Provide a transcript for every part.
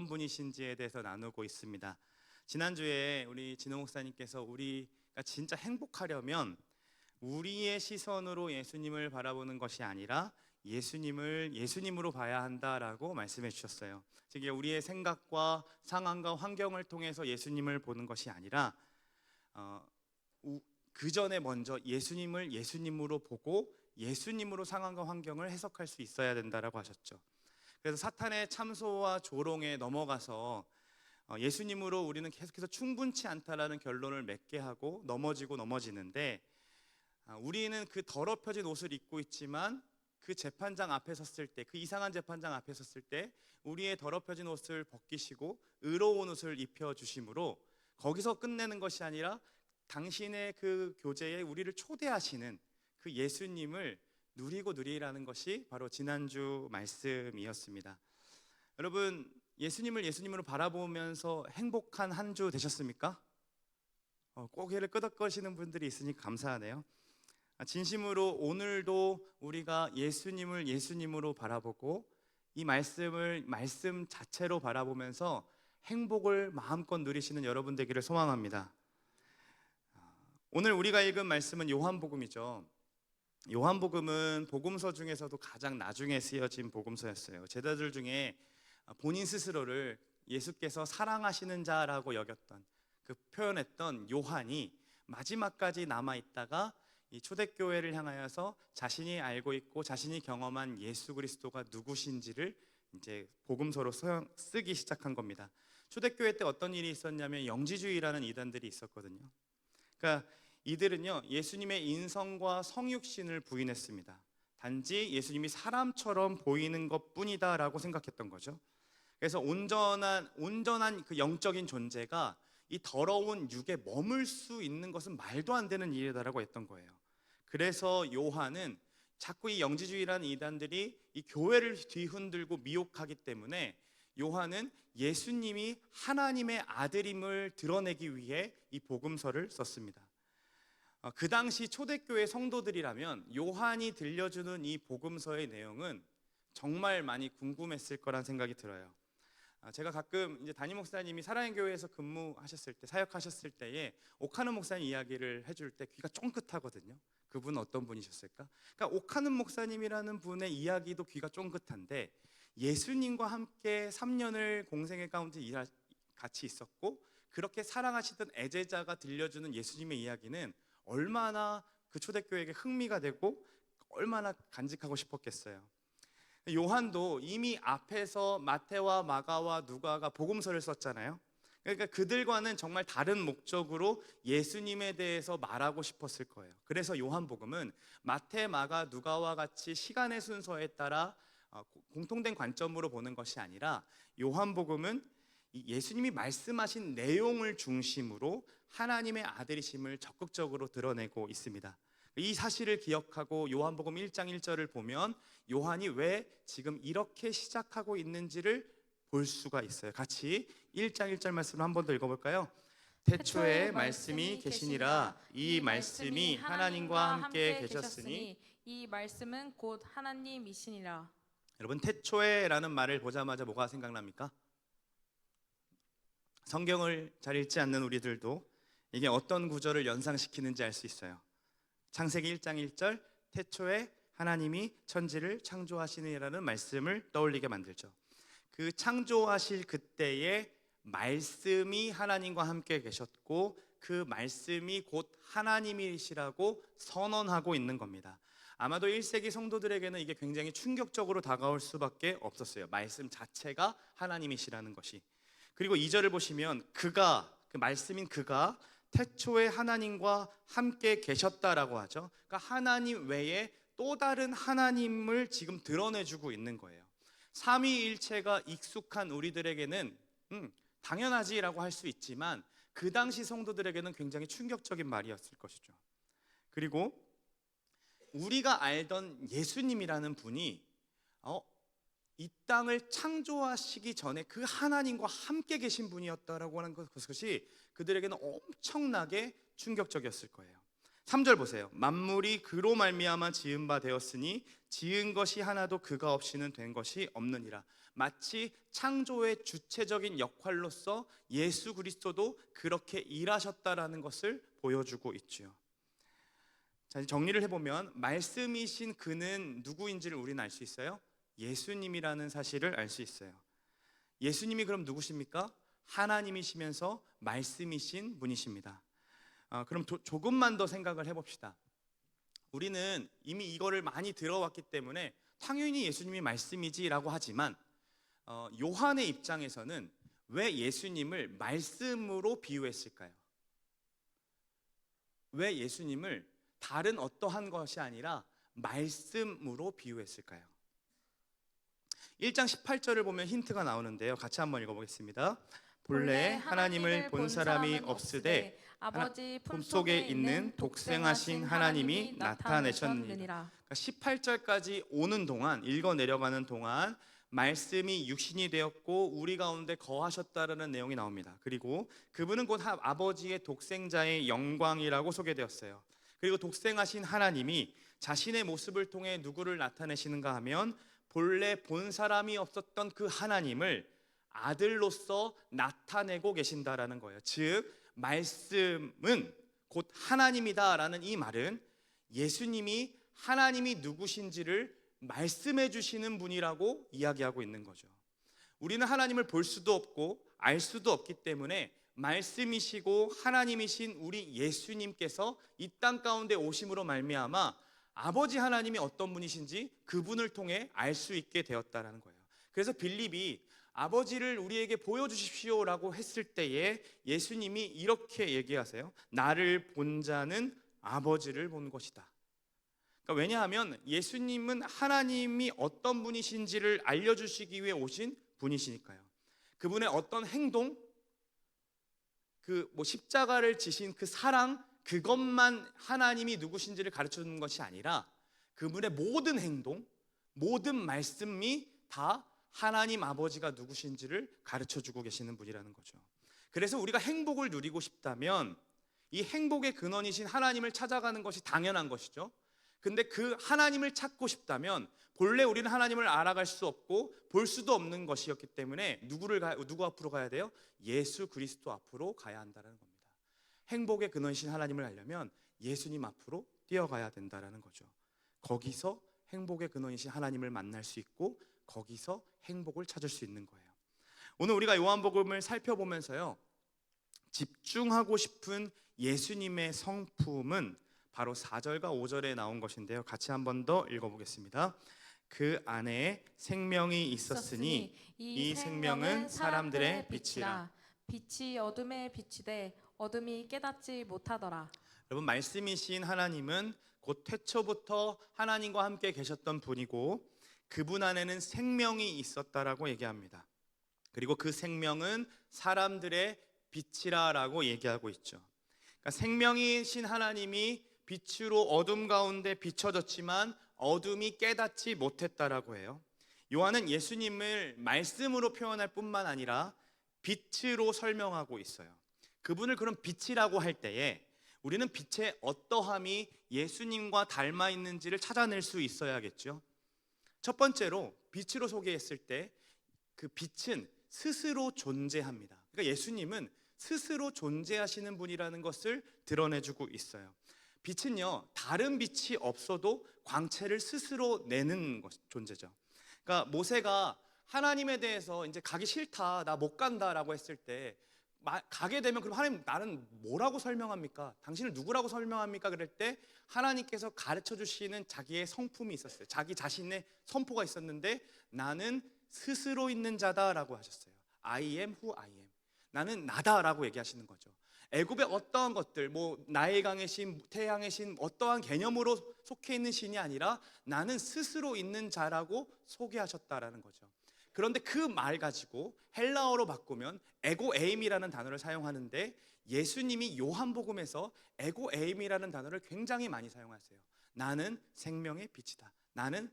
어떤 분이신지에 대해서 나누고 있습니다. 지난주에 우리 진호 목사님께서 우리가 진짜 행복하려면 우리의 시선으로 예수님을 바라보는 것이 아니라 예수님을 예수님으로 봐야 한다라고 말씀해 주셨어요. 즉 우리의 생각과 상황과 환경을 통해서 예수님을 보는 것이 아니라 그 전에 먼저 예수님을 예수님으로 보고 예수님으로 상황과 환경을 해석할 수 있어야 된다라고 하셨죠. 그래서 사탄의 참소와 조롱에 넘어가서 예수님으로 우리는 계속해서 충분치 않다라는 결론을 맺게 하고 넘어지는데, 우리는 그 더럽혀진 옷을 입고 있지만 그 재판장 앞에 섰을 때, 그 이상한 재판장 앞에 섰을 때 우리의 더럽혀진 옷을 벗기시고 의로운 옷을 입혀주심으로 거기서 끝내는 것이 아니라 당신의 그 교제에 우리를 초대하시는 그 예수님을 누리고 누리라는 것이 바로 지난주 말씀이었습니다. 여러분, 예수님을 예수님으로 바라보면서 행복한 한 주 되셨습니까? 고개를 끄덕거리시는 분들이 있으니 감사하네요. 진심으로 오늘도 우리가 예수님을 예수님으로 바라보고 이 말씀 자체로 바라보면서 행복을 마음껏 누리시는 여러분 되기를 소망합니다. 오늘 우리가 읽은 말씀은 요한복음이죠. 요한복음은 복음서 중에서도 가장 나중에 쓰여진 복음서였어요. 제자들 중에 본인 스스로를 예수께서 사랑하시는 자라고 여겼던, 그 표현했던 요한이 마지막까지 남아있다가 이 초대교회를 향하여서 자신이 알고 있고 자신이 경험한 예수 그리스도가 누구신지를 이제 복음서로 쓰기 시작한 겁니다. 초대교회 때 어떤 일이 있었냐면 영지주의라는 이단들이 있었거든요. 그러니까 이들은요, 예수님의 인성과 성육신을 부인했습니다. 단지 예수님이 사람처럼 보이는 것뿐이다 라고 생각했던 거죠. 그래서 온전한 그 영적인 존재가 이 더러운 육에 머물 수 있는 것은 말도 안 되는 일이다라고 했던 거예요. 그래서 요한은 자꾸 이 영지주의라는 이단들이 이 교회를 뒤흔들고 미혹하기 때문에 요한은 예수님이 하나님의 아들임을 드러내기 위해 이 복음서를 썼습니다. 그 당시 초대교회 성도들이라면 요한이 들려주는 이 복음서의 내용은 정말 많이 궁금했을 거란 생각이 들어요. 제가 가끔 이제 담임 목사님이 사랑의 교회에서 근무하셨을 때, 사역하셨을 때에 오카는 목사님 이야기를 해줄 때 귀가 쫑긋하거든요. 그분은 어떤 분이셨을까? 그러니까 오카는 목사님이라는 분의 이야기도 귀가 쫑긋한데, 예수님과 함께 3년을 공생의 가운데 같이 있었고 그렇게 사랑하시던 애제자가 들려주는 예수님의 이야기는 얼마나 그 초대교회에게 흥미가 되고 얼마나 간직하고 싶었겠어요. 요한도 이미 앞에서 마태와 마가와 누가가 복음서를 썼잖아요. 그러니까 그들과는 정말 다른 목적으로 예수님에 대해서 말하고 싶었을 거예요. 그래서 요한복음은 마태, 마가, 누가와 같이 시간의 순서에 따라 공통된 관점으로 보는 것이 아니라 요한복음은 예수님이 말씀하신 내용을 중심으로 하나님의 아들이심을 적극적으로 드러내고 있습니다. 이 사실을 기억하고 요한복음 1장 1절을 보면 요한이 왜 지금 이렇게 시작하고 있는지를 볼 수가 있어요. 같이 1장 1절 말씀을 한 번 더 읽어볼까요? 태초에 말씀이 계시니라. 이 말씀이 하나님과 함께 계셨으니 이 말씀은 곧 하나님이시니라. 여러분, 태초에라는 말을 보자마자 뭐가 생각납니까? 성경을 잘 읽지 않는 우리들도 이게 어떤 구절을 연상시키는지 알 수 있어요. 창세기 1장 1절, 태초에 하나님이 천지를 창조하시니라는 말씀을 떠올리게 만들죠. 그 창조하실 그때에 말씀이 하나님과 함께 계셨고 그 말씀이 곧 하나님이시라고 선언하고 있는 겁니다. 아마도 1세기 성도들에게는 이게 굉장히 충격적으로 다가올 수밖에 없었어요. 말씀 자체가 하나님이시라는 것이. 그리고 2절을 보시면 그가, 그 말씀인 그가 태초에 하나님과 함께 계셨다라고 하죠. 그러니까 하나님 외에 또 다른 하나님을 지금 드러내주고 있는 거예요. 삼위일체가 익숙한 우리들에게는 당연하지라고 할 수 있지만 그 당시 성도들에게는 굉장히 충격적인 말이었을 것이죠. 그리고 우리가 알던 예수님이라는 분이 이 땅을 창조하시기 전에 그 하나님과 함께 계신 분이었다라고 하는 것이 그들에게는 엄청나게 충격적이었을 거예요. 3절 보세요. 만물이 그로 말미암아 지은 바 되었으니 지은 것이 하나도 그가 없이는 된 것이 없느니라. 마치 창조의 주체적인 역할로서 예수 그리스도도 그렇게 일하셨다라는 것을 보여주고 있지요. 자, 이제 정리를 해보면 말씀이신 그는 누구인지를 우리는 알 수 있어요. 예수님이라는 사실을 알 수 있어요. 예수님이 그럼 누구십니까? 하나님이시면서 말씀이신 분이십니다. 그럼 조금만 더 생각을 해봅시다. 우리는 이미 이거를 많이 들어왔기 때문에 당연히 예수님이 말씀이지라고 하지만 요한의 입장에서는 왜 예수님을 말씀으로 비유했을까요? 왜 예수님을 다른 어떠한 것이 아니라 말씀으로 비유했을까요? 1장 18절을 보면 힌트가 나오는데요. 같이 한번 읽어보겠습니다. 본래 하나님을 본 사람이 없으되 아버지 품속에 있는 독생하신 하나님이 나타내셨느니라. 18절까지 오는 동안, 읽어 내려가는 동안 말씀이 육신이 되었고 우리 가운데 거하셨다라는 내용이 나옵니다. 그리고 그분은 곧 아버지의 독생자의 영광이라고 소개되었어요. 그리고 독생하신 하나님이 자신의 모습을 통해 누구를 나타내시는가 하면 본래 본 사람이 없었던 그 하나님을 아들로서 나타내고 계신다라는 거예요. 즉 말씀은 곧 하나님이다라는 이 말은 예수님이 하나님이 누구신지를 말씀해 주시는 분이라고 이야기하고 있는 거죠. 우리는 하나님을 볼 수도 없고 알 수도 없기 때문에 말씀이시고 하나님이신 우리 예수님께서 이 땅 가운데 오심으로 말미암아 아버지 하나님이 어떤 분이신지 그분을 통해 알 수 있게 되었다라는 거예요. 그래서 빌립이 아버지를 우리에게 보여주십시오라고 했을 때에 예수님이 이렇게 얘기하세요. 나를 본 자는 아버지를 본 것이다. 그러니까 왜냐하면 예수님은 하나님이 어떤 분이신지를 알려주시기 위해 오신 분이시니까요. 그분의 어떤 행동, 십자가를 지신 그 사랑, 그것만 하나님이 누구신지를 가르쳐주는 것이 아니라 그분의 모든 행동, 모든 말씀이 다 하나님 아버지가 누구신지를 가르쳐주고 계시는 분이라는 거죠. 그래서 우리가 행복을 누리고 싶다면 이 행복의 근원이신 하나님을 찾아가는 것이 당연한 것이죠. 근데 그 하나님을 찾고 싶다면 본래 우리는 하나님을 알아갈 수 없고 볼 수도 없는 것이었기 때문에 누구 앞으로 가야 돼요? 예수 그리스도 앞으로 가야 한다는 겁니다. 행복의 근원이신 하나님을 알려면 예수님 앞으로 뛰어가야 된다는 거죠. 거기서 행복의 근원이신 하나님을 만날 수 있고 거기서 행복을 찾을 수 있는 거예요. 오늘 우리가 요한복음을 살펴보면서요, 집중하고 싶은 예수님의 성품은 바로 4절과 5절에 나온 것인데요. 같이 한 번 더 읽어보겠습니다. 그 안에 생명이 있었으니 이 생명은 사람들의 빛이라. 빛이 어둠에 비치되 어둠이 깨닫지 못하더라. 여러분, 말씀이신 하나님은 곧 태초부터 하나님과 함께 계셨던 분이고 그분 안에는 생명이 있었다라고 얘기합니다. 그리고 그 생명은 사람들의 빛이라라고 얘기하고 있죠. 그러니까 생명이신 하나님이 빛으로 어둠 가운데 비춰졌지만 어둠이 깨닫지 못했다라고 해요. 요한은 예수님을 말씀으로 표현할 뿐만 아니라 빛으로 설명하고 있어요. 그분을 그럼 빛이라고 할 때에 우리는 빛의 어떠함이 예수님과 닮아 있는지를 찾아낼 수 있어야겠죠. 첫 번째로 빛으로 소개했을 때 그 빛은 스스로 존재합니다. 그러니까 예수님은 스스로 존재하시는 분이라는 것을 드러내주고 있어요. 빛은요, 다른 빛이 없어도 광채를 스스로 내는 존재죠. 그러니까 모세가 하나님에 대해서 이제 가기 싫다, 나 못 간다라고 했을 때 가게 되면 그럼 하나님 나는 뭐라고 설명합니까? 당신을 누구라고 설명합니까? 그럴 때 하나님께서 가르쳐 주시는 자기의 성품이 있었어요. 자기 자신의 선포가 있었는데 나는 스스로 있는 자다라고 하셨어요. I am who I am. 나는 나다라고 얘기하시는 거죠. 애굽의 어떠한 것들, 나의 강의 신, 태양의 신, 어떠한 개념으로 속해 있는 신이 아니라 나는 스스로 있는 자라고 소개하셨다라는 거죠. 그런데 그 말 가지고 헬라어로 바꾸면 에고에임이라는 단어를 사용하는데 예수님이 요한복음에서 에고에임이라는 단어를 굉장히 많이 사용하세요. 나는 생명의 빛이다. 나는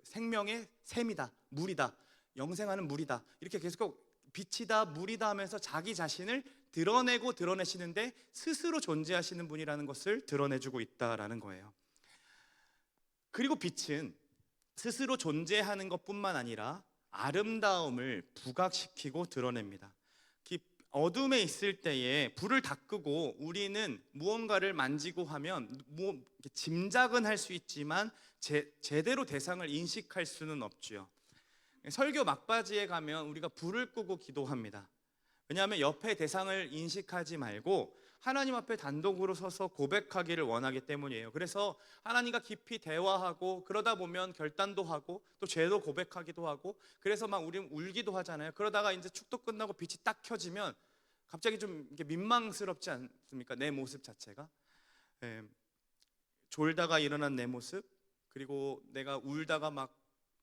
생명의 샘이다. 물이다. 영생하는 물이다. 이렇게 계속 빛이다, 물이다 하면서 자기 자신을 드러내고 드러내시는데 스스로 존재하시는 분이라는 것을 드러내주고 있다라는 거예요. 그리고 빛은 스스로 존재하는 것뿐만 아니라 아름다움을 부각시키고 드러냅니다. 어둠에 있을 때에 불을 다 끄고 우리는 무언가를 만지고 하면 짐작은 할 수 있지만 제대로 대상을 인식할 수는 없지요. 설교 막바지에 가면 우리가 불을 끄고 기도합니다. 왜냐하면 옆에 대상을 인식하지 말고 하나님 앞에 단독으로 서서 고백하기를 원하기 때문이에요. 그래서 하나님과 깊이 대화하고 그러다 보면 결단도 하고 또 죄도 고백하기도 하고 그래서 막 우리 울기도 하잖아요. 그러다가 이제 축도 끝나고 빛이 딱 켜지면 갑자기 좀 이렇게 민망스럽지 않습니까? 내 모습 자체가. 졸다가 일어난 내 모습, 그리고 내가 울다가 막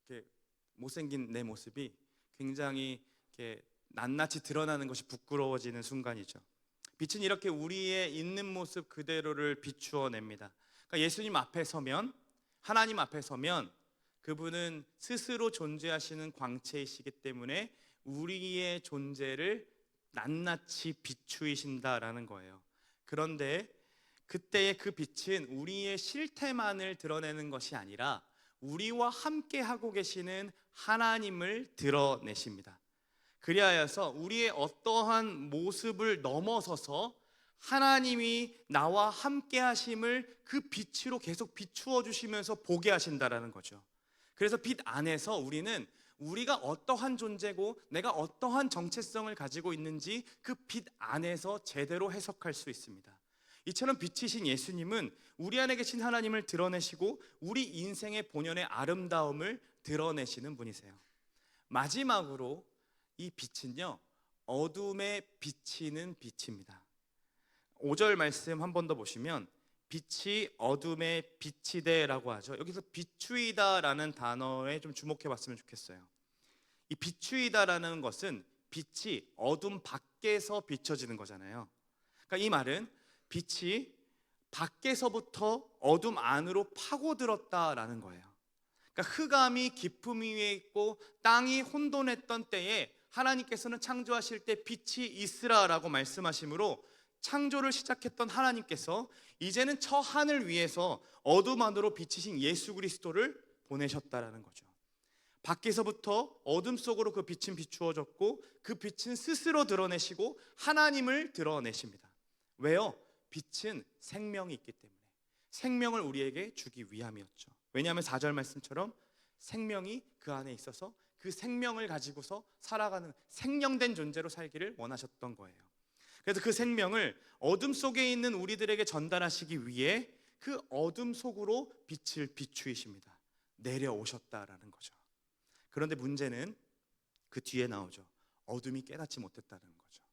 이렇게 못생긴 내 모습이 굉장히 이렇게 낱낱이 드러나는 것이 부끄러워지는 순간이죠. 빛은 이렇게 우리의 있는 모습 그대로를 비추어 냅니다. 그러니까 예수님 앞에 서면, 하나님 앞에 서면 그분은 스스로 존재하시는 광채이시기 때문에 우리의 존재를 낱낱이 비추이신다라는 거예요. 그런데 그때의 그 빛은 우리의 실태만을 드러내는 것이 아니라 우리와 함께 하고 계시는 하나님을 드러내십니다. 그리하여서 우리의 어떠한 모습을 넘어서서 하나님이 나와 함께 하심을 그 빛으로 계속 비추어 주시면서 보게 하신다라는 거죠. 그래서 빛 안에서 우리는 우리가 어떠한 존재고 내가 어떠한 정체성을 가지고 있는지 그 빛 안에서 제대로 해석할 수 있습니다. 이처럼 빛이신 예수님은 우리 안에 계신 하나님을 드러내시고 우리 인생의 본연의 아름다움을 드러내시는 분이세요. 마지막으로 이 빛은요, 어둠에 비치는 빛입니다. 5절 말씀 한 번 더 보시면 빛이 어둠에 비치되라고 하죠. 여기서 비추이다라는 단어에 좀 주목해 봤으면 좋겠어요. 이 비추이다라는 것은 빛이 어둠 밖에서 비춰지는 거잖아요. 그러니까 이 말은 빛이 밖에서부터 어둠 안으로 파고들었다라는 거예요. 그러니까 흑암이 깊음 위에 있고 땅이 혼돈했던 때에 하나님께서는 창조하실 때 빛이 있으라라고 말씀하시므로 창조를 시작했던 하나님께서 이제는 저 하늘 위에서 어둠 안으로 비치신 예수 그리스도를 보내셨다라는 거죠. 밖에서부터 어둠 속으로 그 빛은 비추어졌고 그 빛은 스스로 드러내시고 하나님을 드러내십니다. 왜요? 빛은 생명이 있기 때문에, 생명을 우리에게 주기 위함이었죠. 왜냐하면 4절 말씀처럼 생명이 그 안에 있어서 그 생명을 가지고서 살아가는 생명된 존재로 살기를 원하셨던 거예요. 그래서 그 생명을 어둠 속에 있는 우리들에게 전달하시기 위해 그 어둠 속으로 빛을 비추이십니다. 내려오셨다라는 거죠. 그런데 문제는 그 뒤에 나오죠. 어둠이 깨닫지 못했다는 거죠.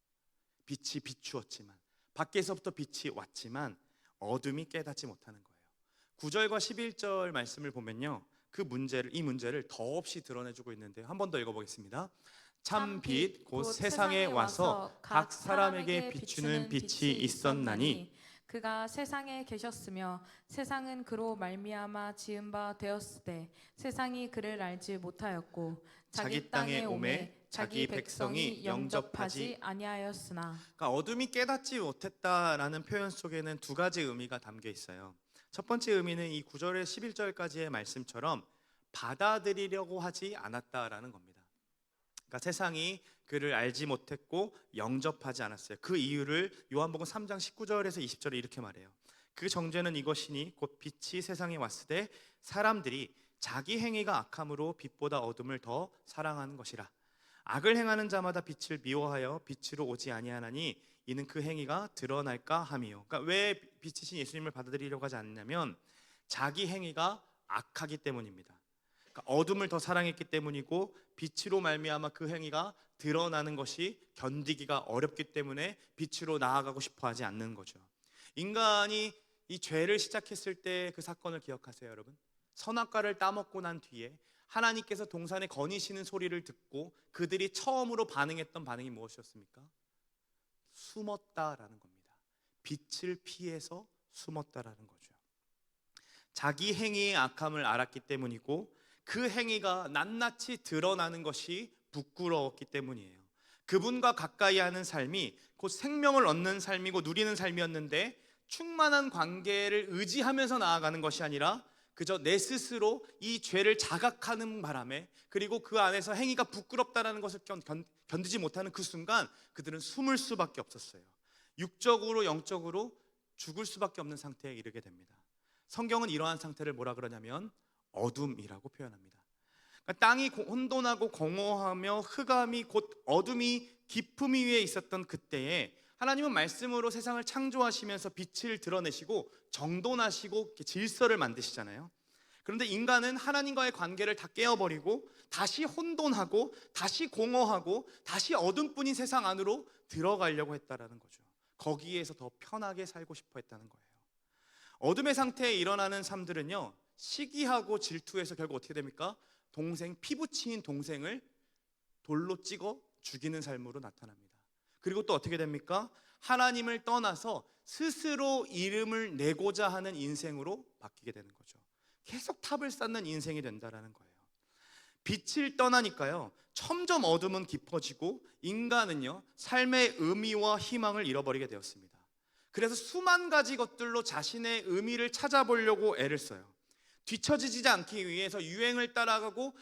빛이 비추었지만, 밖에서부터 빛이 왔지만 어둠이 깨닫지 못하는 거예요. 9절과 11절 말씀을 보면요, 이 문제를 더없이 드러내주고 있는데요. 한 번 더 읽어보겠습니다. 참 빛 곧 세상에 와서 각 사람에게 비추는 빛이 있었나니 그가 세상에 계셨으며 세상은 그로 말미암아 지은 바 되었으되 세상이 그를 알지 못하였고 자기 땅에 오매 자기 백성이 영접하지 아니하였으나. 그러니까 어둠이 깨닫지 못했다라는 표현 속에는 두 가지 의미가 담겨 있어요. 첫 번째 의미는 이 9절에 11절까지의 말씀처럼 받아들이려고 하지 않았다라는 겁니다. 그러니까 세상이 그를 알지 못했고 영접하지 않았어요. 그 이유를 요한복음 3장 19절에서 20절에 이렇게 말해요. 그 정죄는 이것이니 곧 빛이 세상에 왔을 때 사람들이 자기 행위가 악함으로 빛보다 어둠을 더 사랑하는 것이라. 악을 행하는 자마다 빛을 미워하여 빛으로 오지 아니하나니 이는 그 행위가 드러날까 함이요. 그러니까 왜 빛이신 예수님을 받아들이려고 하지 않냐면 자기 행위가 악하기 때문입니다. 그러니까 어둠을 더 사랑했기 때문이고 빛으로 말미암아 그 행위가 드러나는 것이 견디기가 어렵기 때문에 빛으로 나아가고 싶어하지 않는 거죠. 인간이 이 죄를 시작했을 때 그 사건을 기억하세요, 여러분? 선악과를 따먹고 난 뒤에 하나님께서 동산에 거니시는 소리를 듣고 그들이 처음으로 반응했던 반응이 무엇이었습니까? 숨었다라는 겁니다. 빛을 피해서 숨었다라는 거죠. 자기 행위의 악함을 알았기 때문이고 그 행위가 낱낱이 드러나는 것이 부끄러웠기 때문이에요. 그분과 가까이 하는 삶이 곧 생명을 얻는 삶이고 누리는 삶이었는데, 충만한 관계를 의지하면서 나아가는 것이 아니라 그저 내 스스로 이 죄를 자각하는 바람에, 그리고 그 안에서 행위가 부끄럽다는 것을 견디지 못하는 그 순간 그들은 숨을 수밖에 없었어요. 육적으로 영적으로 죽을 수밖에 없는 상태에 이르게 됩니다. 성경은 이러한 상태를 뭐라 그러냐면 어둠이라고 표현합니다. 그러니까 땅이 혼돈하고 공허하며 흑암이 곧 어둠이 깊음이 위에 있었던 그때에 하나님은 말씀으로 세상을 창조하시면서 빛을 드러내시고 정돈하시고 질서를 만드시잖아요. 그런데 인간은 하나님과의 관계를 다 깨어버리고 다시 혼돈하고 다시 공허하고 다시 어둠뿐인 세상 안으로 들어가려고 했다라는 거죠. 거기에서 더 편하게 살고 싶어 했다는 거예요. 어둠의 상태에 일어나는 삶들은요, 시기하고 질투해서 결국 어떻게 됩니까? 피부치인 동생을 돌로 찍어 죽이는 삶으로 나타납니다. 그리고 또 어떻게 됩니까? 하나님을 떠나서 스스로 이름을 내고자 하는 인생으로 바뀌게 되는 거죠. 계속 탑을 쌓는 인생이 된다라는 거예요. 빛을 떠나니까요, 점점 어둠은 깊어지고 인간은요, 삶의 의미와 희망을 잃어버리게 되었습니다. 그래서 수만 가지 것들로 자신의 의미를 찾아보려고 애를 써요. 뒤처지지 않기 위해서 유행을 따라가고,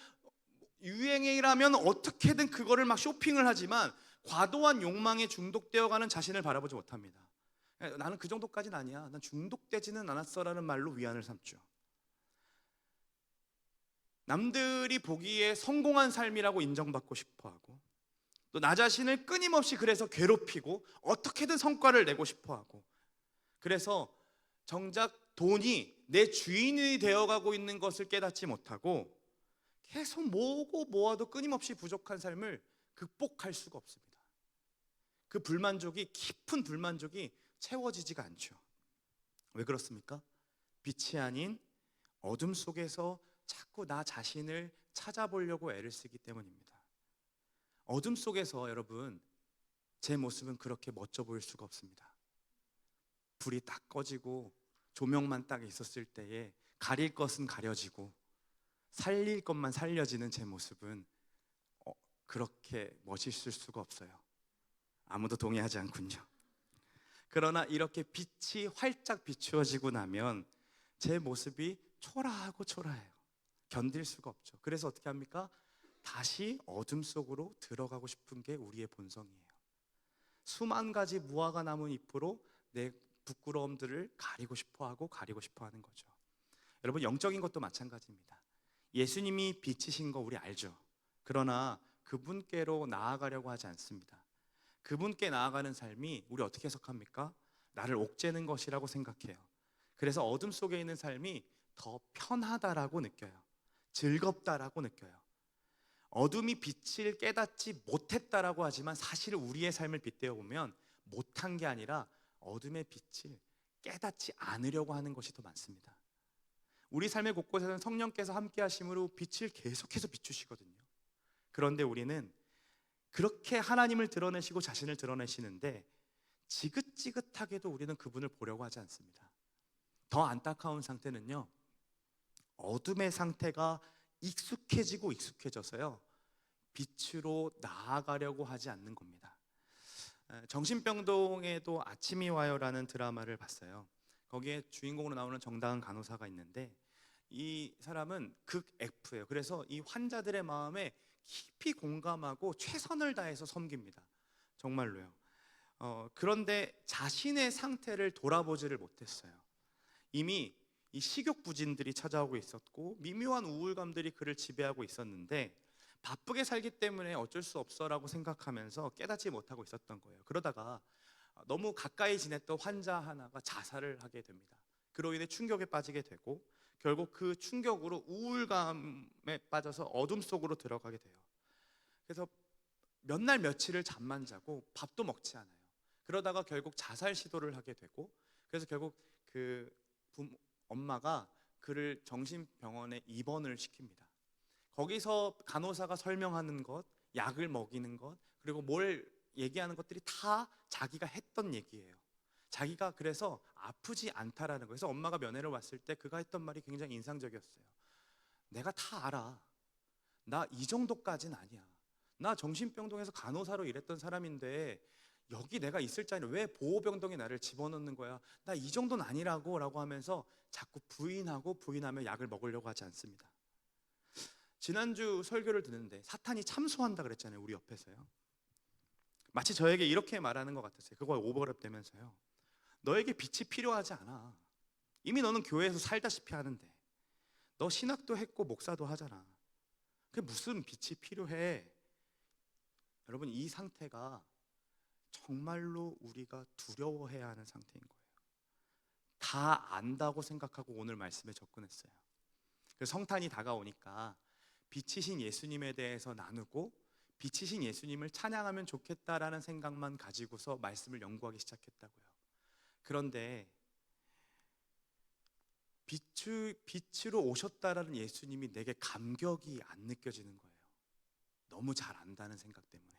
유행이라면 어떻게든 그거를 막 쇼핑을 하지만 과도한 욕망에 중독되어가는 자신을 바라보지 못합니다. 나는 그 정도까지는 아니야, 난 중독되지는 않았어라는 말로 위안을 삼죠. 남들이 보기에 성공한 삶이라고 인정받고 싶어하고, 또 나 자신을 끊임없이 그래서 괴롭히고 어떻게든 성과를 내고 싶어하고, 그래서 정작 돈이 내 주인이 되어가고 있는 것을 깨닫지 못하고 계속 모으고 모아도 끊임없이 부족한 삶을 극복할 수가 없습니다. 그 불만족이, 깊은 불만족이 채워지지가 않죠. 왜 그렇습니까? 빛이 아닌 어둠 속에서 자꾸 나 자신을 찾아보려고 애를 쓰기 때문입니다. 어둠 속에서 여러분, 제 모습은 그렇게 멋져 보일 수가 없습니다. 불이 딱 꺼지고 조명만 딱 있었을 때에 가릴 것은 가려지고 살릴 것만 살려지는 제 모습은 그렇게 멋있을 수가 없어요. 아무도 동의하지 않군요. 그러나 이렇게 빛이 활짝 비추어지고 나면 제 모습이 초라하고 초라해요. 견딜 수가 없죠. 그래서 어떻게 합니까? 다시 어둠 속으로 들어가고 싶은 게 우리의 본성이에요. 수만 가지 무화과 나무 잎으로 내 부끄러움들을 가리고 싶어하고 가리고 싶어하는 거죠. 여러분, 영적인 것도 마찬가지입니다. 예수님이 빛이신 거 우리 알죠? 그러나 그분께로 나아가려고 하지 않습니다. 그분께 나아가는 삶이 우리 어떻게 해석합니까? 나를 옥죄는 것이라고 생각해요. 그래서 어둠 속에 있는 삶이 더 편하다라고 느껴요. 즐겁다라고 느껴요. 어둠이 빛을 깨닫지 못했다라고 하지만 사실 우리의 삶을 빗대어 보면 못한 게 아니라 어둠의 빛을 깨닫지 않으려고 하는 것이 더 많습니다. 우리 삶의 곳곳에서는 성령께서 함께 하심으로 빛을 계속해서 비추시거든요. 그런데 우리는 그렇게 하나님을 드러내시고 자신을 드러내시는데 지긋지긋하게도 우리는 그분을 보려고 하지 않습니다. 더 안타까운 상태는요, 어둠의 상태가 익숙해지고 익숙해져서요, 빛으로 나아가려고 하지 않는 겁니다. 정신병동에도 아침이 와요라는 드라마를 봤어요. 거기에 주인공으로 나오는 정다은 간호사가 있는데 이 사람은 극 F예요. 그래서 이 환자들의 마음에 깊이 공감하고 최선을 다해서 섬깁니다. 정말로요. 그런데 자신의 상태를 돌아보지를 못했어요. 이미 이 식욕부진들이 찾아오고 있었고 미묘한 우울감들이 그를 지배하고 있었는데 바쁘게 살기 때문에 어쩔 수 없어라고 생각하면서 깨닫지 못하고 있었던 거예요. 그러다가 너무 가까이 지냈던 환자 하나가 자살을 하게 됩니다. 그로 인해 충격에 빠지게 되고 결국 그 충격으로 우울감에 빠져서 어둠 속으로 들어가게 돼요. 그래서 몇 날 며칠을 잠만 자고 밥도 먹지 않아요. 그러다가 결국 자살 시도를 하게 되고, 그래서 결국 그 엄마가 그를 정신병원에 입원을 시킵니다. 거기서 간호사가 설명하는 것, 약을 먹이는 것, 그리고 뭘 얘기하는 것들이 다 자기가 했던 얘기예요. 자기가 그래서 아프지 않다라는 거예요. 그래서 엄마가 면회를 왔을 때 그가 했던 말이 굉장히 인상적이었어요. 내가 다 알아. 나 이 정도까지는 아니야. 나 정신병동에서 간호사로 일했던 사람인데 여기 내가 있을 자리에 왜 보호병동에 나를 집어넣는 거야? 나 이 정도는 아니라고 라고 하면서 자꾸 부인하며 약을 먹으려고 하지 않습니다. 지난주 설교를 듣는데 사탄이 참소한다 그랬잖아요. 우리 옆에서요. 마치 저에게 이렇게 말하는 것 같았어요. 그거에 오버랩되면서요. 너에게 빛이 필요하지 않아. 이미 너는 교회에서 살다시피 하는데 너 신학도 했고 목사도 하잖아. 그게 무슨 빛이 필요해? 여러분, 이 상태가 정말로 우리가 두려워해야 하는 상태인 거예요. 다 안다고 생각하고 오늘 말씀에 접근했어요. 그래서 성탄이 다가오니까 빛이신 예수님에 대해서 나누고 빛이신 예수님을 찬양하면 좋겠다라는 생각만 가지고서 말씀을 연구하기 시작했다고요. 그런데 빛으로 오셨다라는 예수님이 내게 감격이 안 느껴지는 거예요. 너무 잘 안다는 생각 때문에.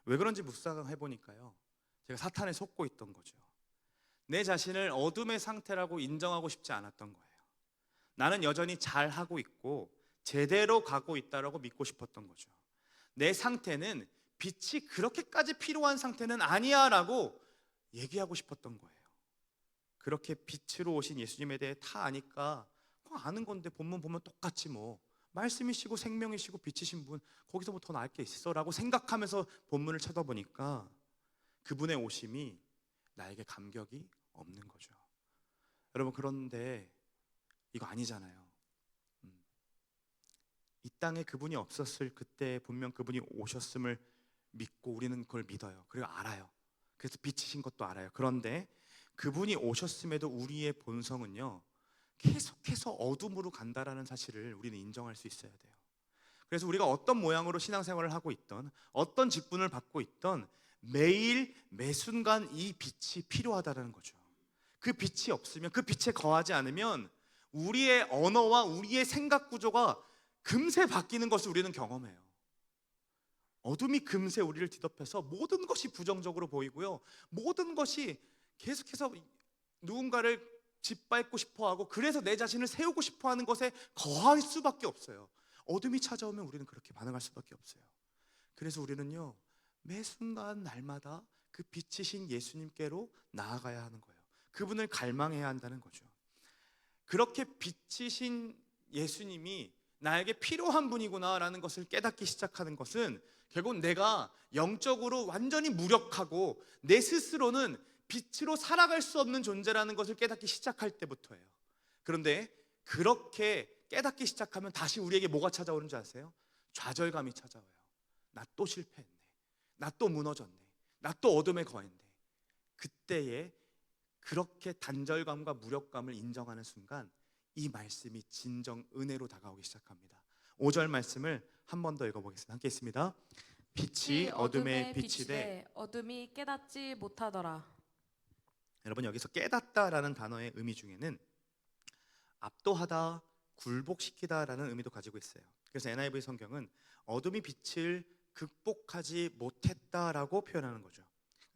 왜 그런지 묵상해 보니까요, 제가 사탄에 속고 있던 거죠. 내 자신을 어둠의 상태라고 인정하고 싶지 않았던 거예요. 나는 여전히 잘하고 있고 제대로 가고 있다라고 믿고 싶었던 거죠. 내 상태는 빛이 그렇게까지 필요한 상태는 아니야 라고 얘기하고 싶었던 거예요. 그렇게 빛으로 오신 예수님에 대해 다 아니까 아는 건데 본문 보면 똑같지 뭐, 말씀이시고 생명이시고 빛이신 분 거기서 뭐 더 나을 게 있어 라고 생각하면서 본문을 쳐다보니까 그분의 오심이 나에게 감격이 없는 거죠. 여러분, 그런데 이거 아니잖아요. 이 땅에 그분이 없었을 그때 분명 그분이 오셨음을 믿고 우리는 그걸 믿어요. 그리고 알아요. 그래서 빛이신 것도 알아요. 그런데 그분이 오셨음에도 우리의 본성은요, 계속해서 어둠으로 간다라는 사실을 우리는 인정할 수 있어야 돼요. 그래서 우리가 어떤 모양으로 신앙생활을 하고 있던, 어떤 직분을 받고 있던 매일 매순간 이 빛이 필요하다는 거죠. 그 빛이 없으면, 그 빛에 거하지 않으면 우리의 언어와 우리의 생각 구조가 금세 바뀌는 것을 우리는 경험해요. 어둠이 금세 우리를 뒤덮여서 모든 것이 부정적으로 보이고요, 모든 것이 계속해서 누군가를 짓밟고 싶어하고 그래서 내 자신을 세우고 싶어하는 것에 거할 수밖에 없어요. 어둠이 찾아오면 우리는 그렇게 반응할 수밖에 없어요. 그래서 우리는요, 매 순간 날마다 그 빛이신 예수님께로 나아가야 하는 거예요. 그분을 갈망해야 한다는 거죠. 그렇게 빛이신 예수님이 나에게 필요한 분이구나라는 것을 깨닫기 시작하는 것은 결국 내가 영적으로 완전히 무력하고 내 스스로는 빛으로 살아갈 수 없는 존재라는 것을 깨닫기 시작할 때부터예요. 그런데 그렇게 깨닫기 시작하면 다시 우리에게 뭐가 찾아오는 줄 아세요? 좌절감이 찾아와요. 나 또 실패했네. 나 또 무너졌네. 나 또 어둠에 거했네. 그때에 그렇게 단절감과 무력감을 인정하는 순간 이 말씀이 진정 은혜로 다가오기 시작합니다. 5절 말씀을 한 번 더 읽어보겠습니다. 함께 있습니다. 빛이 어둠에 비치되 어둠이 깨닫지 못하더라. 여러분, 여기서 깨닫다라는 단어의 의미 중에는 압도하다, 굴복시키다라는 의미도 가지고 있어요. 그래서 NIV 성경은 어둠이 빛을 극복하지 못했다라고 표현하는 거죠.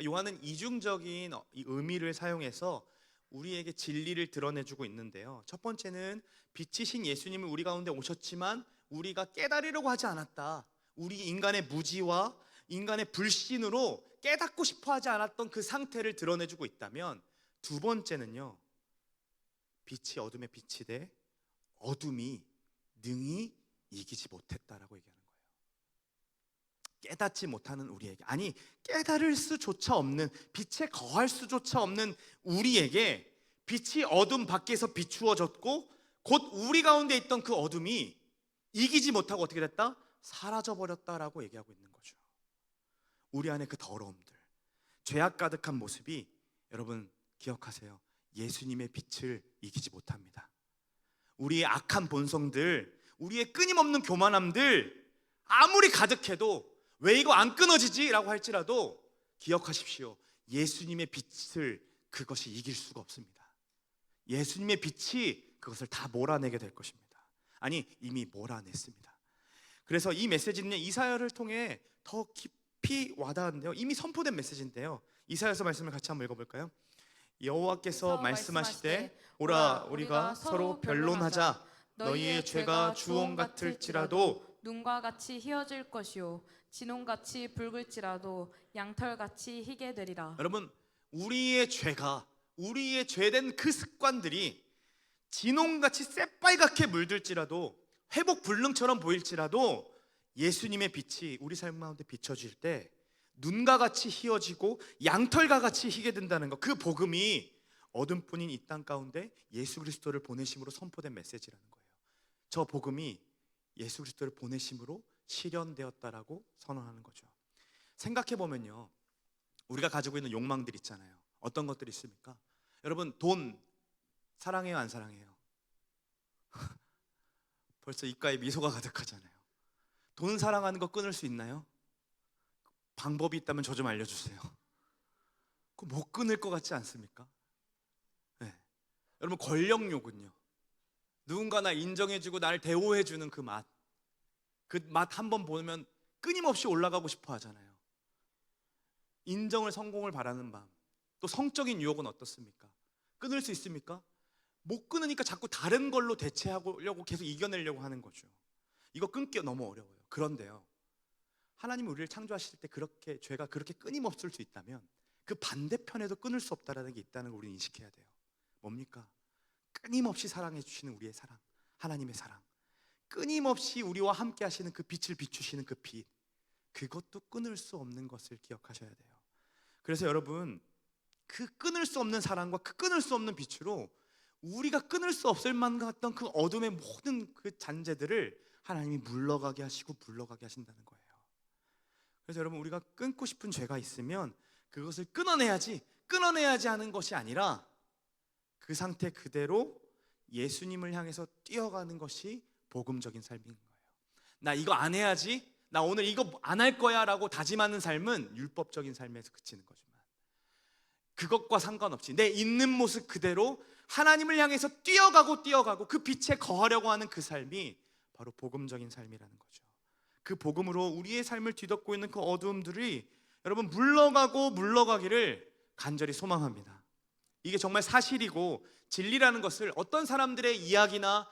요한은 이중적인 이 의미를 사용해서 우리에게 진리를 드러내주고 있는데요, 첫 번째는 빛이신 예수님은 우리 가운데 오셨지만 우리가 깨달으려고 하지 않았다. 우리 인간의 무지와 인간의 불신으로 깨닫고 싶어하지 않았던 그 상태를 드러내주고 있다면, 두 번째는요, 빛이 어둠에 비치되 어둠이 능히 이기지 못했다라고 얘기하는 거예요. 깨닫지 못하는 우리에게, 아니 깨달을 수조차 없는, 빛에 거할 수조차 없는 우리에게 빛이 어둠 밖에서 비추어졌고 곧 우리 가운데 있던 그 어둠이 이기지 못하고 어떻게 됐다? 사라져버렸다라고 얘기하고 있는 거죠. 우리 안에 그 더러움들, 죄악 가득한 모습이, 여러분 기억하세요, 예수님의 빛을 이기지 못합니다. 우리의 악한 본성들, 우리의 끊임없는 교만함들 아무리 가득해도 왜 이거 안 끊어지지? 라고 할지라도 기억하십시오. 예수님의 빛을 그것이 이길 수가 없습니다. 예수님의 빛이 그것을 다 몰아내게 될 것입니다. 아니, 이미 몰아냈습니다. 그래서 이 메시지는 이사야를 통해 더 깊이 와닿는데요, 이미 선포된 메시지인데요, 이사야서 말씀을 같이 한번 읽어볼까요? 여호와께서 말씀하시되 오라 우리가 서로 변론하자. 너희의 죄가 주홍 같을지라도 눈과 같이 희어질 것이요 진홍같이 붉을지라도 양털같이 희게 되리라. 여러분, 우리의 죄가, 우리의 죄된 그 습관들이 진홍같이 새빨갛게 물들지라도, 회복 불능처럼 보일지라도 예수님의 빛이 우리 삶 가운데 비춰질 때 눈과 같이 희어지고 양털과 같이 희게 된다는 것, 그 복음이 어둠뿐인 이 땅 가운데 예수 그리스도를 보내심으로 선포된 메시지라는 거예요. 저 복음이 예수 그리스도를 보내심으로 실현되었다라고 선언하는 거죠. 생각해 보면요, 우리가 가지고 있는 욕망들 있잖아요. 어떤 것들이 있습니까? 여러분, 돈 사랑해요, 안 사랑해요? 벌써 입가에 미소가 가득하잖아요. 돈 사랑하는 거 끊을 수 있나요? 방법이 있다면 저 좀 알려주세요. 그거 못 끊을 것 같지 않습니까? 네. 여러분, 권력욕은요, 누군가 나 인정해주고 나를 대우해주는 그 맛, 그 맛 한번 보면 끊임없이 올라가고 싶어 하잖아요. 인정을, 성공을 바라는 마음. 또 성적인 유혹은 어떻습니까? 끊을 수 있습니까? 못 끊으니까 자꾸 다른 걸로 대체하려고 계속 이겨내려고 하는 거죠. 이거 끊기 너무 어려워요. 그런데요, 하나님이 우리를 창조하실 때 그렇게 죄가 그렇게 끊임없을 수 있다면 그 반대편에도 끊을 수 없다는 게 있다는 걸 우리는 인식해야 돼요. 뭡니까? 끊임없이 사랑해 주시는 우리의 사랑, 하나님의 사랑, 끊임없이 우리와 함께 하시는 그 빛을 비추시는 그 빛, 그것도 끊을 수 없는 것을 기억하셔야 돼요. 그래서 여러분, 그 끊을 수 없는 사랑과 그 끊을 수 없는 빛으로 우리가 끊을 수 없을 만한 같던 그 어둠의 모든 그 잔재들을 하나님이 물러가게 하시고 물러가게 하신다는 거예요. 그래서 여러분, 우리가 끊고 싶은 죄가 있으면 그것을 끊어내야지 하는 것이 아니라 그 상태 그대로 예수님을 향해서 뛰어가는 것이 복음적인 삶인 거예요. 나 이거 안 해야지, 나 오늘 이거 안 할 거야 라고 다짐하는 삶은 율법적인 삶에서 그치는 거지만, 그것과 상관없이 내 있는 모습 그대로 하나님을 향해서 뛰어가고 그 빛에 거하려고 하는 그 삶이 바로 복음적인 삶이라는 거죠. 그 복음으로 우리의 삶을 뒤덮고 있는 그 어두움들이 여러분 물러가기를 간절히 소망합니다. 이게 정말 사실이고 진리라는 것을 어떤 사람들의 이야기나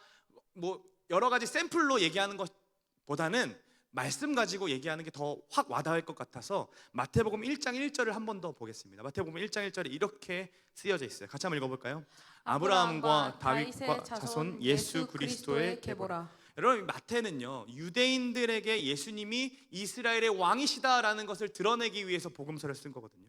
뭐 여러 가지 샘플로 얘기하는 것보다는 말씀 가지고 얘기하는 게 더 확 와닿을 것 같아서 마태복음 1장 1절을 한 번 더 보겠습니다. 마태복음 1장 1절에 이렇게 쓰여져 있어요. 같이 한번 읽어볼까요? 아브라함과 다윗과 자손 예수 그리스도의 계보라. 여러분, 마태는요, 유대인들에게 예수님이 이스라엘의 왕이시다라는 것을 드러내기 위해서 복음서를 쓴 거거든요.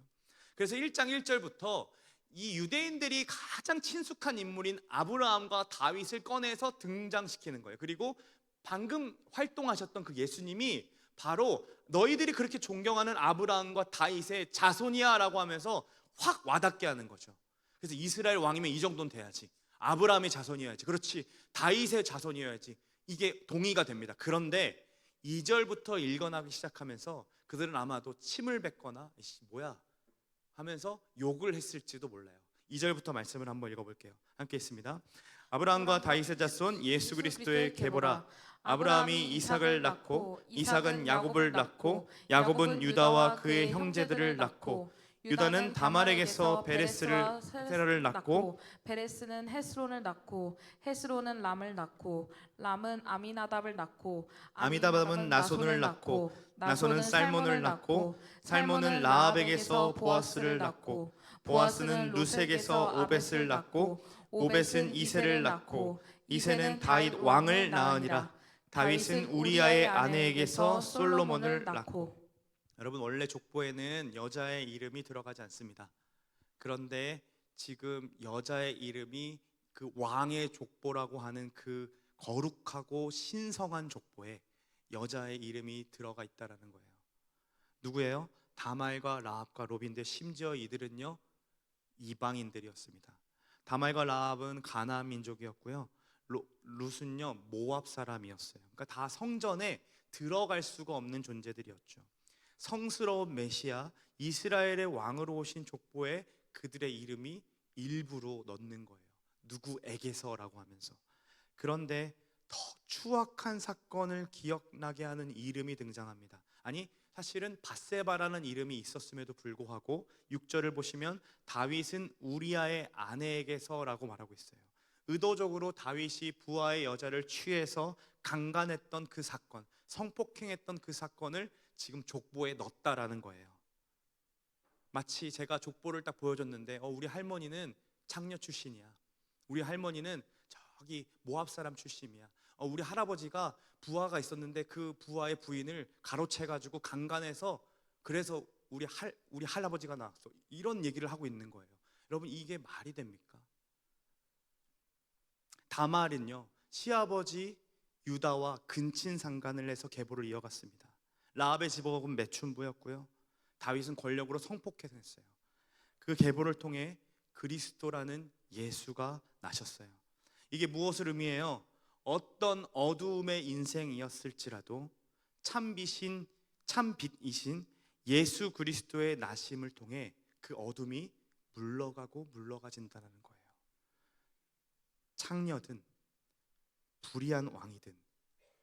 그래서 1장 1절부터 이 유대인들이 가장 친숙한 인물인 아브라함과 다윗을 꺼내서 등장시키는 거예요. 그리고 방금 활동하셨던 그 예수님이 바로 너희들이 그렇게 존경하는 아브라함과 다윗의 자손이야 라고 하면서 확 와닿게 하는 거죠. 그래서 이스라엘 왕이면 이 정도는 돼야지, 아브라함의 자손이어야지, 그렇지, 다윗의 자손이어야지, 이게 동의가 됩니다. 그런데 2절부터 읽어나기 시작하면서 그들은 아마도 침을 뱉거나 뭐야 하면서 욕을 했을지도 몰라요. 2절부터 말씀을 한번 읽어볼게요. 함께 있습니다. 아브라함과 다윗의 자손 예수 그리스도의 계보라. 아브라함이 이삭을 낳고 이삭은 야곱을 낳고 야곱은 유다와 그의 형제들을 낳고 유다는 다말에게서 베레스를 세라를 낳고 베레스는 헤스론을 낳고 헤스론은 람을 낳고 람은 아미나답을 낳고 아미나답은 나손을 낳고 나손은 살몬을 낳고 살몬은 라합에게서 보아스를 낳고 보아스는 루sek에서 오벳을 낳고 오벳은 이새를 낳고 이새는 다윗 왕을 낳으니라. 다윗은 우리아의 아내에게서 솔로몬을 낳고. 여러분, 원래 족보에는 여자의 이름이 들어가지 않습니다. 그런데 지금 여자의 이름이 그 왕의 족보라고 하는 그 거룩하고 신성한 족보에 여자의 이름이 들어가 있다라는 거예요. 누구예요? 다말과 라합과 롭인데 심지어 이들은요, 이방인들이었습니다. 다말과 라합은 가나안 민족이었고요, 룻은요 모압 사람이었어요. 그러니까 다 성전에 들어갈 수가 없는 존재들이었죠. 성스러운 메시아 이스라엘의 왕으로 오신 족보에 그들의 이름이 일부로 넣는 거예요. 누구에게서라고 하면서. 그런데 더 추악한 사건을 기억나게 하는 이름이 등장합니다. 아니, 사실은 밧세바라는 이름이 있었음에도 불구하고 6절을 보시면 다윗은 우리아의 아내에게서라고 말하고 있어요. 의도적으로 다윗이 부하의 여자를 취해서 강간했던 그 사건, 성폭행했던 그 사건을 지금 족보에 넣었다라는 거예요. 마치 제가 족보를 딱 보여줬는데 우리 할머니는 창녀 출신이야. 우리 할머니는 저기 모압 사람 출신이야. 우리 할아버지가 부하가 있었는데 그 부하의 부인을 가로채가지고 강간해서 그래서 우리 할아버지가 나왔어. 이런 얘기를 하고 있는 거예요. 여러분, 이게 말이 됩니까? 다말은요, 시아버지 유다와 근친 상간을 해서 계보를 이어갔습니다. 라합의 집업은 매춘부였고요, 다윗은 권력으로 성폭행했어요. 그 계보를 통해 그리스도라는 예수가 나셨어요. 이게 무엇을 의미해요? 어떤 어두움의 인생이었을지라도 참빛이신 예수 그리스도의 나심을 통해 그 어둠이 물러가고 물러가진다는 거예요. 창녀든 불의한 왕이든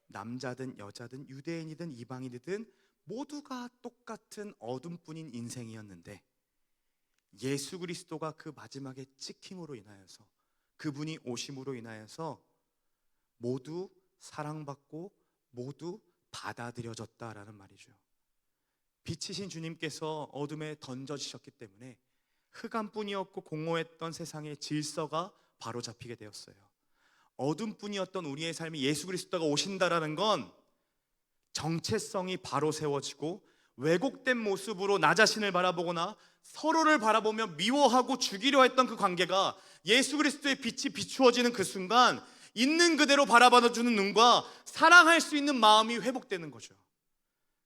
남자든 여자든 유대인이든 이방인이든 모두가 똑같은 어둠뿐인 인생이었는데 예수 그리스도가 그 마지막에 찍힘으로 인하여서, 그분이 오심으로 인하여서 모두 사랑받고 모두 받아들여졌다라는 말이죠. 빛이신 주님께서 어둠에 던져지셨기 때문에 흑암뿐이었고 공허했던 세상의 질서가 바로잡히게 되었어요. 어둠뿐이었던 우리의 삶이 예수 그리스도가 오신다라는 건 정체성이 바로 세워지고 왜곡된 모습으로 나 자신을 바라보거나 서로를 바라보며 미워하고 죽이려 했던 그 관계가 예수 그리스도의 빛이 비추어지는 그 순간 있는 그대로 바라봐주는 눈과 사랑할 수 있는 마음이 회복되는 거죠.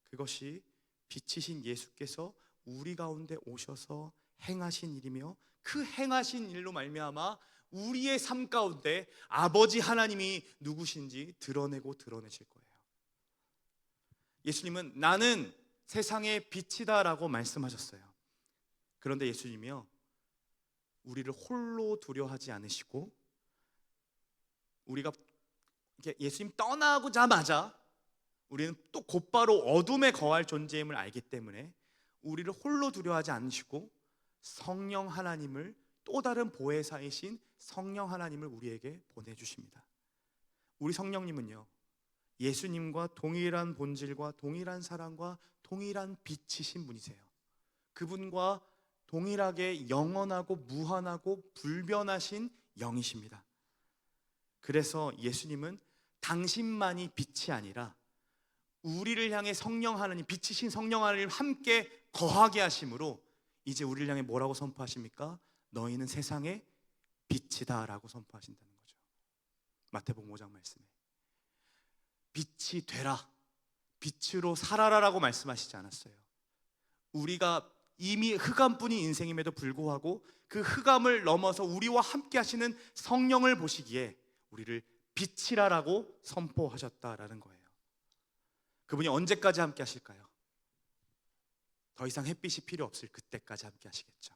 그것이 빛이신 예수께서 우리 가운데 오셔서 행하신 일이며 그 행하신 일로 말미암아 우리의 삶 가운데 아버지 하나님이 누구신지 드러내고 드러내실 거예요. 예수님은 나는 세상의 빛이다라고 말씀하셨어요. 그런데 예수님이요, 우리를 홀로 두려워하지 않으시고 우리가 예수님 떠나고자마자 우리는 또 곧바로 어둠에 거할 존재임을 알기 때문에 우리를 홀로 두려워하지 않으시고 성령 하나님을, 또 다른 보혜사이신 성령 하나님을 우리에게 보내주십니다. 우리 성령님은요, 예수님과 동일한 본질과 동일한 사랑과 동일한 빛이신 분이세요. 그분과 동일하게 영원하고 무한하고 불변하신 영이십니다. 그래서 예수님은 당신만이 빛이 아니라 우리를 향해 성령 하나님, 빛이신 성령 하나님 함께 거하게 하심으로 이제 우리를 향해 뭐라고 선포하십니까? 너희는 세상의 빛이다 라고 선포하신다는 거죠. 마태복음 5장 말씀에 빛이 되라, 빛으로 살아라 라고 말씀하시지 않았어요. 우리가 이미 흑암뿐인 인생임에도 불구하고 그 흑암을 넘어서 우리와 함께 하시는 성령을 보시기에 우리를 빛이라라고 선포하셨다라는 거예요. 그분이 언제까지 함께 하실까요? 더 이상 햇빛이 필요 없을 그때까지 함께 하시겠죠.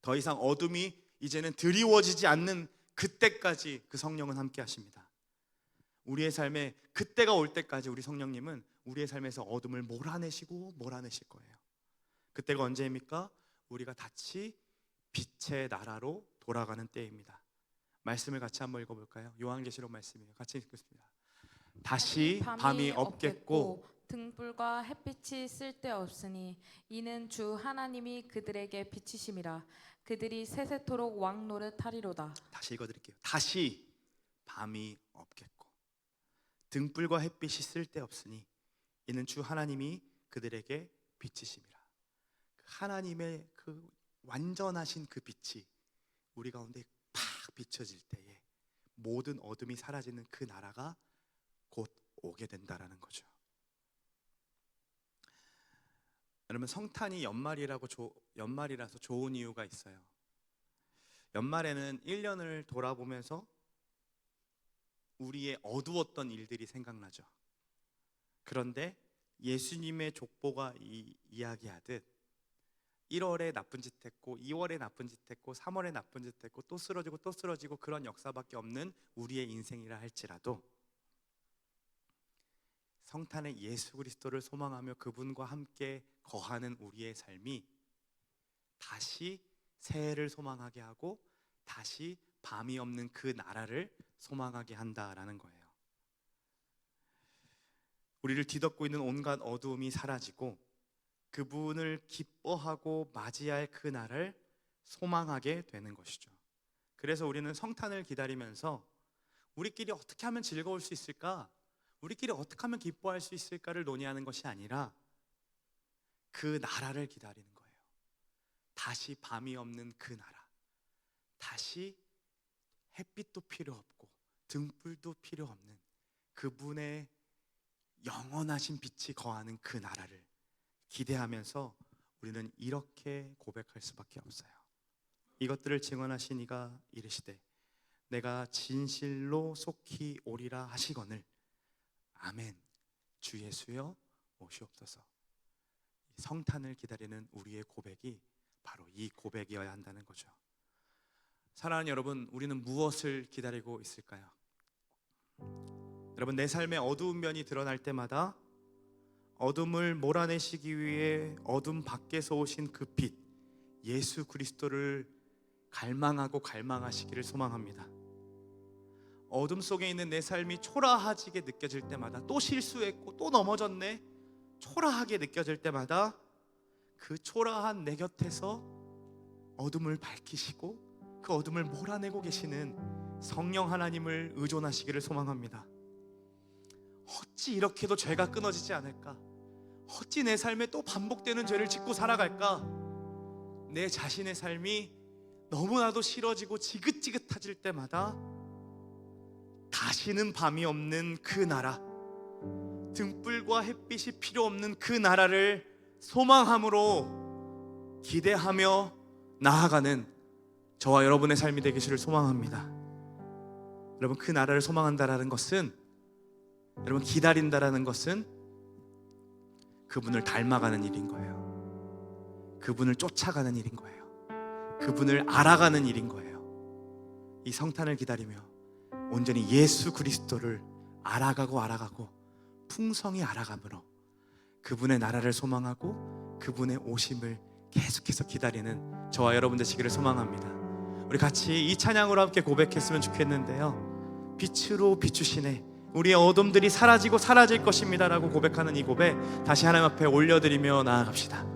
더 이상 어둠이 이제는 드리워지지 않는 그때까지 그 성령은 함께 하십니다. 우리의 삶에 그때가 올 때까지 우리 성령님은 우리의 삶에서 어둠을 몰아내시고 몰아내실 거예요. 그때가 언제입니까? 우리가 다시 빛의 나라로 돌아가는 때입니다. 말씀을 같이 한번 읽어볼까요? 요한계시록 말씀이에요. 같이 읽겠습니다. 다시 밤이 없겠고 등불과 햇빛이 쓸데없으니 이는 주 하나님이 그들에게 비치심이라. 그들이 세세토록 왕 노릇하리로다. 다시 읽어드릴게요. 다시 밤이 없겠고 등불과 햇빛이 쓸데없으니 이는 주 하나님이 그들에게 비치심이라. 하나님의 그 완전하신 그 빛이 우리 가운데 팍 비춰질 때에 모든 어둠이 사라지는 그 나라가 곧 오게 된다라는 거죠. 여러분, 성탄이 연말이라서 좋은 이유가 있어요. 연말에는 1년을 돌아보면서 우리의 어두웠던 일들이 생각나죠. 그런데 예수님의 족보가 이야기하듯 1월에 나쁜 짓 했고 2월에 나쁜 짓 했고 3월에 나쁜 짓 했고 또 쓰러지고 또 쓰러지고 그런 역사밖에 없는 우리의 인생이라 할지라도 성탄의 예수 그리스도를 소망하며 그분과 함께 거하는 우리의 삶이 다시 새해를 소망하게 하고 다시 밤이 없는 그 나라를 소망하게 한다라는 거예요. 우리를 뒤덮고 있는 온갖 어두움이 사라지고 그분을 기뻐하고 맞이할 그 날을 소망하게 되는 것이죠. 그래서 우리는 성탄을 기다리면서 우리끼리 어떻게 하면 즐거울 수 있을까? 우리끼리 어떻게 하면 기뻐할 수 있을까를 논의하는 것이 아니라 그 나라를 기다리는 거예요. 다시 밤이 없는 그 나라, 다시 햇빛도 필요 없고 등불도 필요 없는 그분의 영원하신 빛이 거하는 그 나라를 기대하면서 우리는 이렇게 고백할 수밖에 없어요. 이것들을 증언하신 이가 이르시되 내가 진실로 속히 오리라 하시거늘 아멘. 주 예수여 오시옵소서. 성탄을 기다리는 우리의 고백이 바로 이 고백이어야 한다는 거죠. 사랑하는 여러분, 우리는 무엇을 기다리고 있을까요? 여러분, 내 삶의 어두운 면이 드러날 때마다 어둠을 몰아내시기 위해 어둠 밖에서 오신 그 빛, 예수 그리스도를 갈망하고 갈망하시기를 소망합니다. 어둠 속에 있는 내 삶이 초라해지게 느껴질 때마다, 또 실수했고 또 넘어졌네, 초라하게 느껴질 때마다 그 초라한 내 곁에서 어둠을 밝히시고 그 어둠을 몰아내고 계시는 성령 하나님을 의존하시기를 소망합니다. 어찌 이렇게도 죄가 끊어지지 않을까? 어찌 내 삶에 또 반복되는 죄를 짓고 살아갈까? 내 자신의 삶이 너무나도 싫어지고 지긋지긋해질 때마다 다시는 밤이 없는 그 나라, 등불과 햇빛이 필요 없는 그 나라를 소망함으로 기대하며 나아가는 저와 여러분의 삶이 되기를 소망합니다. 여러분, 그 나라를 소망한다라는 것은, 여러분, 기다린다라는 것은 그분을 닮아가는 일인 거예요. 그분을 쫓아가는 일인 거예요. 그분을 알아가는 일인 거예요. 이 성탄을 기다리며 온전히 예수 그리스도를 알아가고 풍성히 알아감으로 그분의 나라를 소망하고 그분의 오심을 계속해서 기다리는 저와 여러분 되시기를 소망합니다. 우리 같이 이 찬양으로 함께 고백했으면 좋겠는데요. 빛으로 비추시네, 우리의 어둠들이 사라지고 사라질 것입니다 라고 고백하는 이 고백 다시 하나님 앞에 올려드리며 나아갑시다.